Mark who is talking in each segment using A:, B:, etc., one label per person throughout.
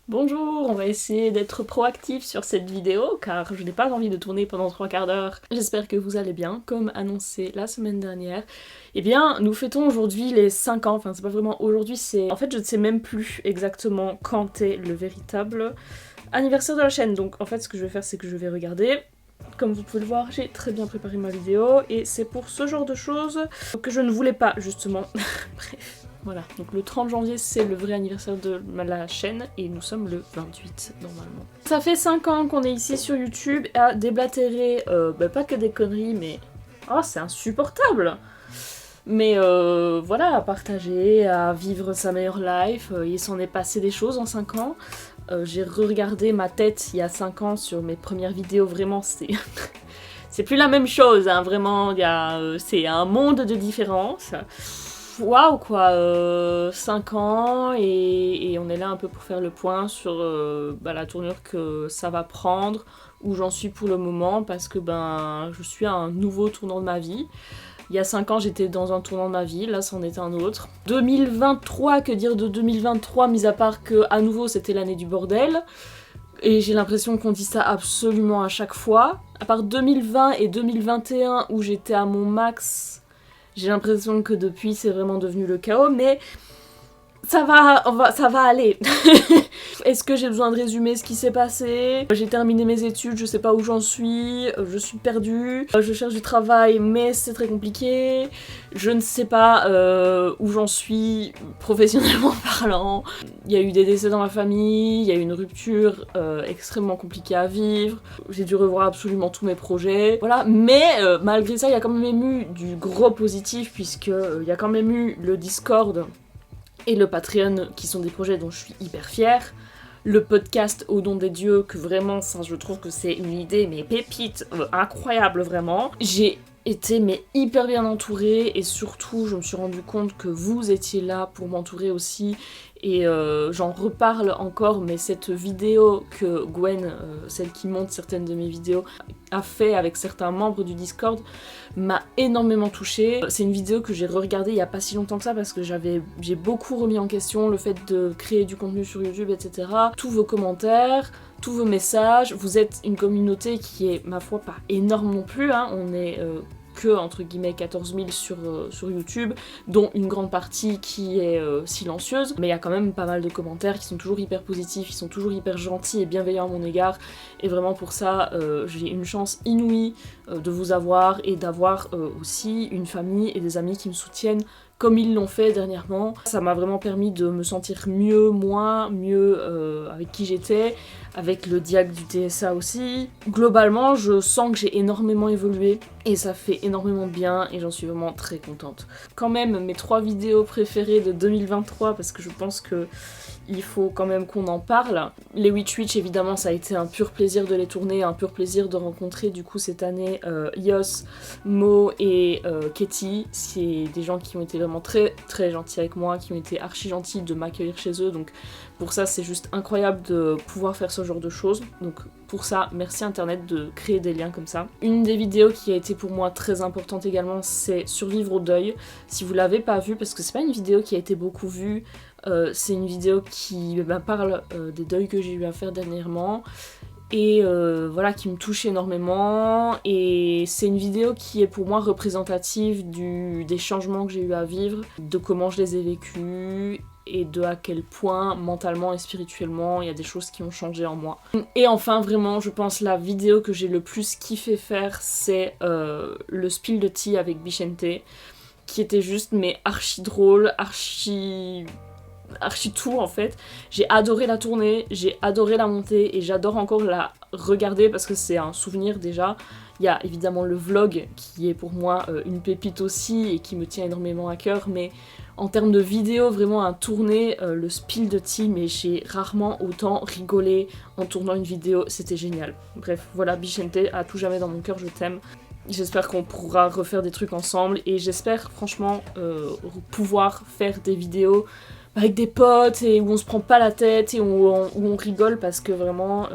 A: Bonjour, on va essayer d'être proactif sur cette vidéo car je n'ai pas envie de tourner pendant 3 quarts d'heure. J'espère que vous allez bien, comme annoncé la semaine dernière. Eh bien, nous fêtons aujourd'hui les 5 ans, enfin c'est pas vraiment aujourd'hui, c'est... En fait je ne sais même plus exactement quand est le véritable anniversaire de la chaîne. Donc en fait ce que je vais faire c'est que je vais regarder. Comme vous pouvez le voir, j'ai très bien préparé ma vidéo et c'est pour ce genre de choses que je ne voulais pas justement. Bref. Voilà, donc le 30 janvier c'est le vrai anniversaire de la chaîne et nous sommes le 28 normalement. Ça fait 5 ans qu'on est ici sur YouTube à déblatérer, pas que des conneries mais... Oh c'est insupportable. Mais voilà, à partager, à vivre sa meilleure life, il s'en est passé des choses en 5 ans. J'ai re-regardé ma tête il y a 5 ans sur mes premières vidéos, vraiment c'est... c'est plus la même chose, hein, vraiment, c'est un monde de différence. Waouh quoi, 5 ans et on est là un peu pour faire le point sur la tournure que ça va prendre, où j'en suis pour le moment, parce que je suis à un nouveau tournant de ma vie. Il y a 5 ans j'étais dans un tournant de ma vie, là c'en est un autre. 2023, que dire de 2023, mis à part que à nouveau c'était l'année du bordel. Et j'ai l'impression qu'on dit ça absolument à chaque fois. À part 2020 et 2021 où j'étais à mon max... J'ai l'impression que depuis c'est vraiment devenu le chaos, mais ça va aller. Est-ce que j'ai besoin de résumer ce qui s'est passé? J'ai terminé mes études, je sais pas où j'en suis, je suis perdue, je cherche du travail mais c'est très compliqué, je ne sais pas où j'en suis professionnellement parlant. Il y a eu des décès dans ma famille, il y a eu une rupture extrêmement compliquée à vivre, j'ai dû revoir absolument tous mes projets, voilà, mais malgré ça il y a quand même eu du gros positif puisque il y a quand même eu le Discord et le Patreon, qui sont des projets dont je suis hyper fière. Le podcast Au Don des Dieux, que vraiment, ça, je trouve que c'est une idée, mais pépite, incroyable vraiment. J'ai été hyper bien entourée, et surtout, je me suis rendu compte que vous étiez là pour m'entourer aussi, et j'en reparle encore, mais cette vidéo que Gwen, celle qui monte certaines de mes vidéos, a fait avec certains membres du Discord, m'a énormément touchée. C'est une vidéo que j'ai re-regardée il y a pas si longtemps que ça parce que j'ai beaucoup remis en question le fait de créer du contenu sur YouTube, etc. Tous vos commentaires, tous vos messages, vous êtes une communauté qui est, ma foi, pas énorme non plus, hein. On est que, entre guillemets, 14 000 sur YouTube, dont une grande partie qui est silencieuse, mais il y a quand même pas mal de commentaires qui sont toujours hyper positifs, ils sont toujours hyper gentils et bienveillants à mon égard, et vraiment pour ça, j'ai une chance inouïe de vous avoir, et d'avoir aussi une famille et des amis qui me soutiennent comme ils l'ont fait dernièrement. Ça m'a vraiment permis de me sentir mieux, mieux avec qui j'étais, avec le diag du TSA aussi. Globalement, je sens que j'ai énormément évolué et ça fait énormément de bien et j'en suis vraiment très contente. Quand même, mes 3 vidéos préférées de 2023, parce que je pense que il faut quand même qu'on en parle. Les Witch Witch, évidemment, ça a été un pur plaisir de les tourner, un pur plaisir de rencontrer du coup cette année Yos, Mo et Katie. C'est des gens qui ont été vraiment très très gentils avec moi, qui ont été archi gentils de m'accueillir chez eux, donc pour ça c'est juste incroyable de pouvoir faire ce genre de choses. Donc pour ça, merci Internet de créer des liens comme ça. Une des vidéos qui a été pour moi très importante également, c'est Survivre au deuil. Si vous l'avez pas vue, parce que c'est pas une vidéo qui a été beaucoup vue, c'est une vidéo qui parle des deuils que j'ai eu à faire dernièrement et voilà, qui me touche énormément, et c'est une vidéo qui est pour moi représentative des changements que j'ai eu à vivre, de comment je les ai vécus et de à quel point mentalement et spirituellement il y a des choses qui ont changé en moi. Et enfin, vraiment, je pense la vidéo que j'ai le plus kiffé faire, c'est le spill de tea avec Bichente, qui était juste archi drôle, archi tout en fait. J'ai adoré la tournée, j'ai adoré la montée et j'adore encore la regarder parce que c'est un souvenir déjà. Il y a évidemment le vlog qui est pour moi une pépite aussi et qui me tient énormément à cœur, mais en termes de vidéo vraiment à tourner, le spill de tea, mais j'ai rarement autant rigolé en tournant une vidéo, c'était génial. Bref, voilà, Bichente, à tout jamais dans mon cœur, je t'aime. J'espère qu'on pourra refaire des trucs ensemble et j'espère franchement pouvoir faire des vidéos avec des potes et où on se prend pas la tête et où on rigole, parce que vraiment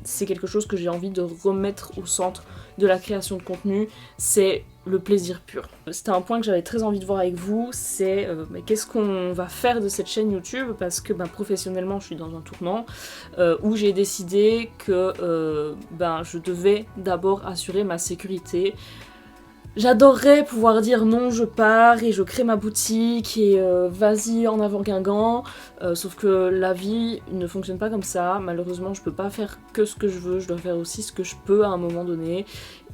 A: c'est quelque chose que j'ai envie de remettre au centre de la création de contenu. C'est le plaisir pur. C'était un point que j'avais très envie de voir avec vous, c'est qu'est-ce qu'on va faire de cette chaîne YouTube, parce que professionnellement je suis dans un tournant où j'ai décidé que je devais d'abord assurer ma sécurité. J'adorerais pouvoir dire non, je pars et je crée ma boutique et vas-y en avant Guingamp, sauf que la vie ne fonctionne pas comme ça. Malheureusement, je peux pas faire que ce que je veux, je dois faire aussi ce que je peux à un moment donné.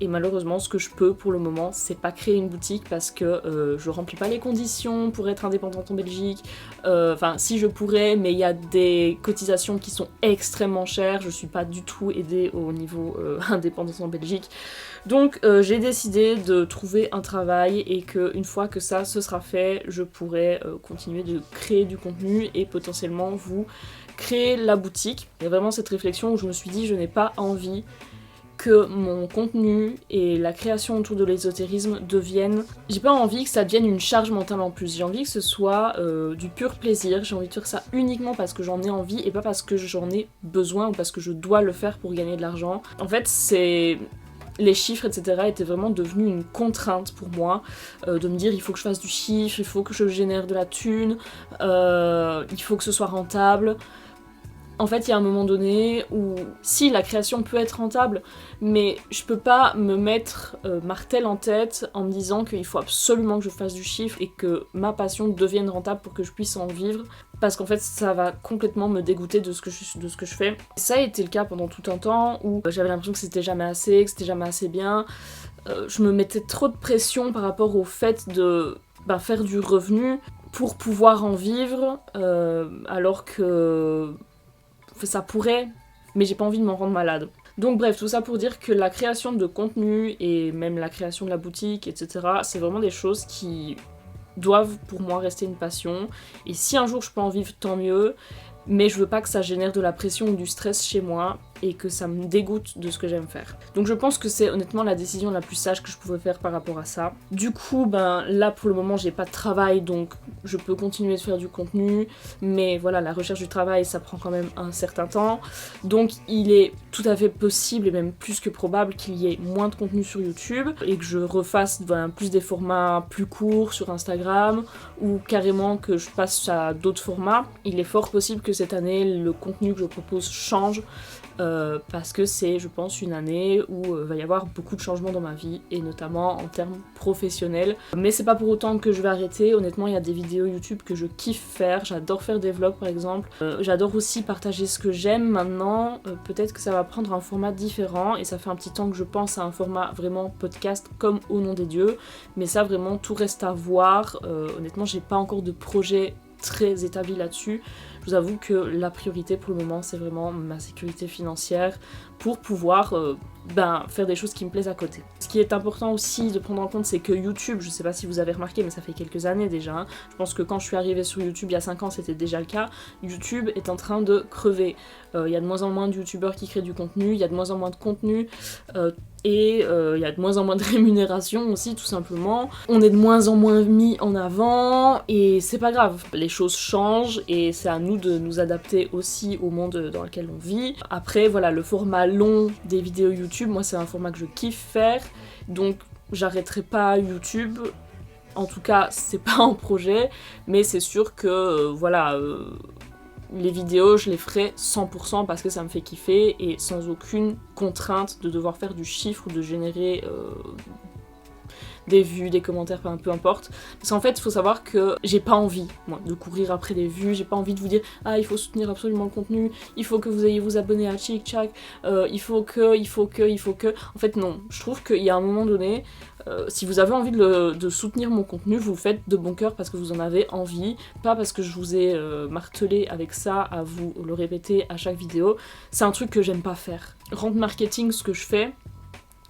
A: Et malheureusement, ce que je peux pour le moment, c'est pas créer une boutique parce que je remplis pas les conditions pour être indépendante en Belgique. Enfin, si je pourrais, mais il y a des cotisations qui sont extrêmement chères. Je suis pas du tout aidée au niveau indépendance en Belgique. Donc j'ai décidé de trouver un travail et qu'une fois que ça se sera fait, je pourrai continuer de créer du contenu et potentiellement vous créer la boutique. Il y a vraiment cette réflexion où je me suis dit je n'ai pas envie que mon contenu et la création autour de l'ésotérisme deviennent... J'ai pas envie que ça devienne une charge mentale en plus, j'ai envie que ce soit du pur plaisir, j'ai envie de faire ça uniquement parce que j'en ai envie et pas parce que j'en ai besoin ou parce que je dois le faire pour gagner de l'argent. En fait, c'est... Les chiffres, etc. étaient vraiment devenus une contrainte pour moi, de me dire il faut que je fasse du chiffre, il faut que je génère de la thune, il faut que ce soit rentable. En fait, il y a un moment donné où, si, la création peut être rentable, mais je peux pas me mettre martel en tête en me disant qu'il faut absolument que je fasse du chiffre et que ma passion devienne rentable pour que je puisse en vivre, parce qu'en fait, ça va complètement me dégoûter de ce que je fais. Et ça a été le cas pendant tout un temps où j'avais l'impression que c'était jamais assez, que c'était jamais assez bien. Je me mettais trop de pression par rapport au fait de faire du revenu pour pouvoir en vivre, alors que... ça pourrait, mais j'ai pas envie de m'en rendre malade. Donc bref, tout ça pour dire que la création de contenu et même la création de la boutique, etc., c'est vraiment des choses qui doivent pour moi rester une passion. Et si un jour je peux en vivre, tant mieux, mais je veux pas que ça génère de la pression ou du stress chez moi et que ça me dégoûte de ce que j'aime faire. Donc je pense que c'est honnêtement la décision la plus sage que je pouvais faire par rapport à ça. Du coup, là pour le moment j'ai pas de travail, donc je peux continuer de faire du contenu, mais voilà, la recherche du travail ça prend quand même un certain temps, donc il est tout à fait possible et même plus que probable qu'il y ait moins de contenu sur YouTube et que je refasse plus des formats plus courts sur Instagram ou carrément que je passe à d'autres formats. Il est fort possible que cette année le contenu que je propose change, parce que c'est, je pense, une année où va y avoir beaucoup de changements dans ma vie, et notamment en termes professionnels. Mais c'est pas pour autant que je vais arrêter. Honnêtement, il y a des vidéos YouTube que je kiffe faire. J'adore faire des vlogs, par exemple. J'adore aussi partager ce que j'aime maintenant. Peut-être que ça va prendre un format différent, et ça fait un petit temps que je pense à un format vraiment podcast, comme Au nom des dieux. Mais ça, vraiment, tout reste à voir. Honnêtement, j'ai pas encore de projet très établi là-dessus. Je vous avoue que la priorité pour le moment c'est vraiment ma sécurité financière pour pouvoir faire des choses qui me plaisent à côté. Ce qui est important aussi de prendre en compte, c'est que YouTube, je sais pas si vous avez remarqué, mais ça fait quelques années déjà, hein. Je pense que quand je suis arrivée sur YouTube il y a 5 ans c'était déjà le cas, YouTube est en train de crever. Il y a de moins en moins de youtubeurs qui créent du contenu, il y a de moins en moins de contenu, et il y a de moins en moins de rémunération aussi, tout simplement. On est de moins en moins mis en avant, et c'est pas grave. Les choses changent, et c'est à nous de nous adapter aussi au monde dans lequel on vit. Après, voilà, le format long des vidéos YouTube, moi c'est un format que je kiffe faire, donc j'arrêterai pas YouTube. En tout cas, c'est pas en projet, mais c'est sûr que, les vidéos, je les ferai 100% parce que ça me fait kiffer et sans aucune contrainte de devoir faire du chiffre ou de générer des vues, des commentaires, peu importe. Parce qu'en fait, il faut savoir que j'ai pas envie, moi, de courir après des vues, j'ai pas envie de vous dire « Ah, il faut soutenir absolument le contenu, il faut que vous ayez vous abonner à Chick Chack, il faut que... » En fait, non. Je trouve qu'il y a un moment donné, si vous avez envie de soutenir mon contenu, vous le faites de bon cœur parce que vous en avez envie, pas parce que je vous ai martelé avec ça à vous le répéter à chaque vidéo. C'est un truc que j'aime pas faire. Rente marketing, ce que je fais,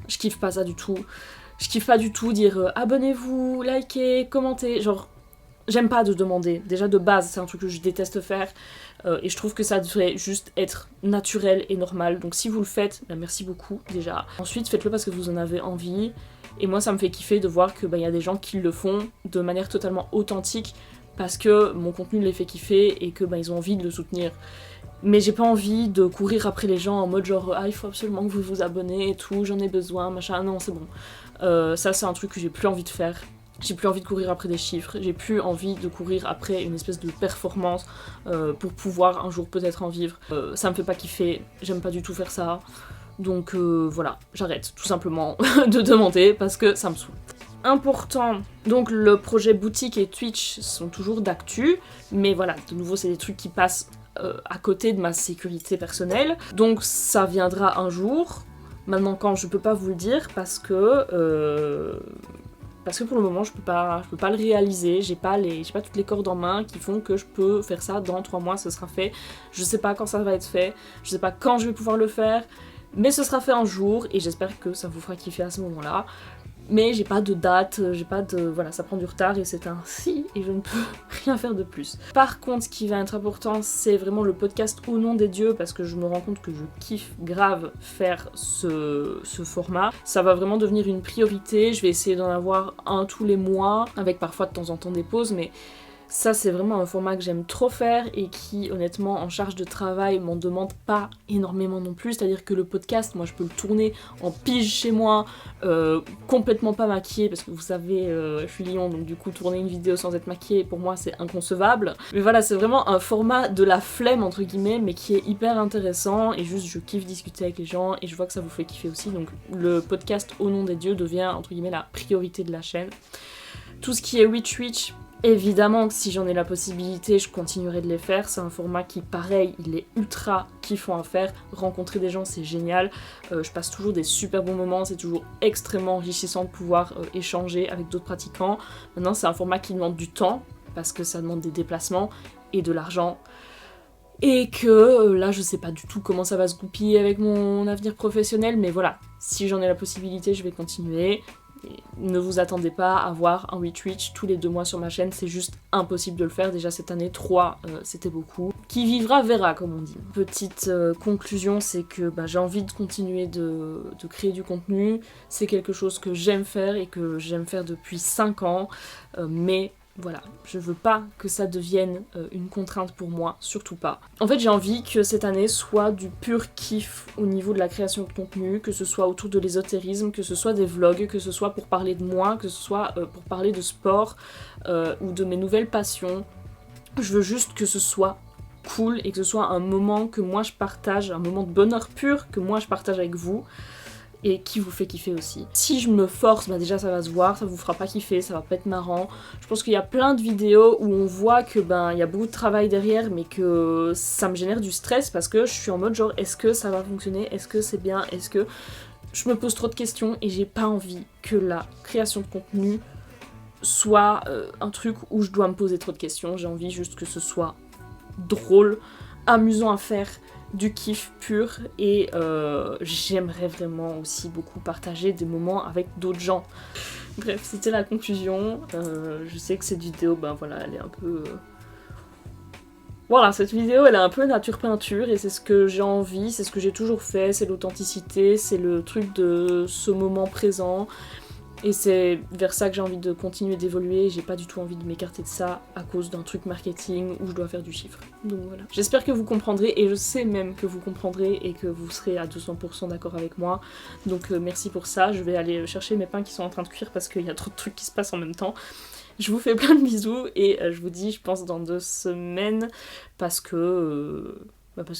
A: je kiffe pas ça du tout. Je kiffe pas du tout dire abonnez-vous, likez, commentez, genre j'aime pas de demander. Déjà de base c'est un truc que je déteste faire, et je trouve que ça devrait juste être naturel et normal. Donc si vous le faites, merci beaucoup déjà. Ensuite faites-le parce que vous en avez envie, et moi ça me fait kiffer de voir que y a des gens qui le font de manière totalement authentique parce que mon contenu les fait kiffer et que ils ont envie de le soutenir. Mais j'ai pas envie de courir après les gens en mode genre ah il faut absolument que vous vous abonnez et tout, j'en ai besoin, machin, non c'est bon. Ça c'est un truc que j'ai plus envie de faire. J'ai plus envie de courir après des chiffres, j'ai plus envie de courir après une espèce de performance pour pouvoir un jour peut-être en vivre. Ça me fait pas kiffer, j'aime pas du tout faire ça. Donc voilà, j'arrête tout simplement de demander parce que ça me saoule. Important, donc le projet boutique et Twitch sont toujours d'actu, mais voilà, de nouveau c'est des trucs qui passent à côté de ma sécurité personnelle. Donc ça viendra un jour. Maintenant quand je peux pas vous le dire parce que pour le moment je peux pas le réaliser, j'ai pas toutes les cordes en main qui font que je peux faire ça dans 3 mois, ce sera fait. Je sais pas quand ça va être fait, je sais pas quand je vais pouvoir le faire, mais ce sera fait un jour et j'espère que ça vous fera kiffer à ce moment-là. Mais j'ai pas de date, voilà, ça prend du retard et c'est ainsi et je ne peux rien faire de plus. Par contre, ce qui va être important, c'est vraiment le podcast Au nom des dieux parce que je me rends compte que je kiffe grave faire ce format. Ça va vraiment devenir une priorité, je vais essayer d'en avoir un tous les mois, avec parfois de temps en temps des pauses, mais ça c'est vraiment un format que j'aime trop faire et qui honnêtement en charge de travail m'en demande pas énormément non plus, c'est-à-dire que le podcast, moi je peux le tourner en pige chez moi, complètement pas maquillée parce que vous savez je suis lion donc du coup tourner une vidéo sans être maquillée pour moi c'est inconcevable. Mais voilà, c'est vraiment un format de la flemme entre guillemets mais qui est hyper intéressant et juste je kiffe discuter avec les gens et je vois que ça vous fait kiffer aussi, donc le podcast Au nom des dieux devient entre guillemets la priorité de la chaîne. Tout ce qui est Witch, évidemment que si j'en ai la possibilité, je continuerai de les faire. C'est un format qui, pareil, il est ultra kiffant à faire. Rencontrer des gens, c'est génial. Je passe toujours des super bons moments. C'est toujours extrêmement enrichissant de pouvoir échanger avec d'autres pratiquants. Maintenant, c'est un format qui demande du temps, parce que ça demande des déplacements et de l'argent. Et que là, je sais pas du tout comment ça va se goupiller avec mon avenir professionnel, mais voilà, si j'en ai la possibilité, je vais continuer. Et ne vous attendez pas à voir un Witch tous les 2 mois sur ma chaîne, c'est juste impossible de le faire. Déjà cette année, 3, c'était beaucoup. Qui vivra verra, comme on dit. Petite conclusion, c'est que j'ai envie de continuer de créer du contenu. C'est quelque chose que j'aime faire et que j'aime faire depuis 5 ans, mais voilà, je veux pas que ça devienne une contrainte pour moi, surtout pas. En fait, j'ai envie que cette année soit du pur kiff au niveau de la création de contenu, que ce soit autour de l'ésotérisme, que ce soit des vlogs, que ce soit pour parler de moi, que ce soit pour parler de sport ou de mes nouvelles passions. Je veux juste que ce soit cool et que ce soit un moment que moi je partage, un moment de bonheur pur que moi je partage avec vous. Et qui vous fait kiffer aussi. Si je me force, déjà ça va se voir, ça vous fera pas kiffer, ça va pas être marrant. Je pense qu'il y a plein de vidéos où on voit que il y a beaucoup de travail derrière, mais que ça me génère du stress parce que je suis en mode genre est-ce que ça va fonctionner, est-ce que c'est bien, est-ce que je me pose trop de questions et j'ai pas envie que la création de contenu soit un truc où je dois me poser trop de questions. J'ai envie juste que ce soit drôle, amusant à faire, du kiff pur et j'aimerais vraiment aussi beaucoup partager des moments avec d'autres gens. Bref, c'était la conclusion. Je sais que cette vidéo, voilà, elle est un peu... Voilà, cette vidéo, elle est un peu nature peinture et c'est ce que j'ai envie, c'est ce que j'ai toujours fait, c'est l'authenticité, c'est le truc de ce moment présent. Et c'est vers ça que j'ai envie de continuer d'évoluer, j'ai pas du tout envie de m'écarter de ça à cause d'un truc marketing où je dois faire du chiffre. Donc voilà. J'espère que vous comprendrez et je sais même que vous comprendrez et que vous serez à 200% d'accord avec moi. Donc merci pour ça, je vais aller chercher mes pains qui sont en train de cuire parce qu'il y a trop de trucs qui se passent en même temps. Je vous fais plein de bisous et je vous dis je pense dans 2 semaines parce que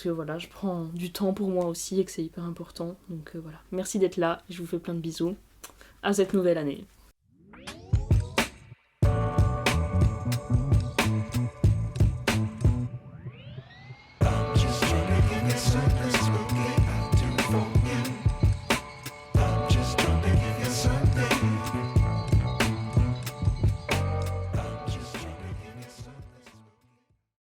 A: voilà, je prends du temps pour moi aussi et que c'est hyper important. Donc voilà. Merci d'être là, je vous fais plein de bisous. À cette nouvelle année.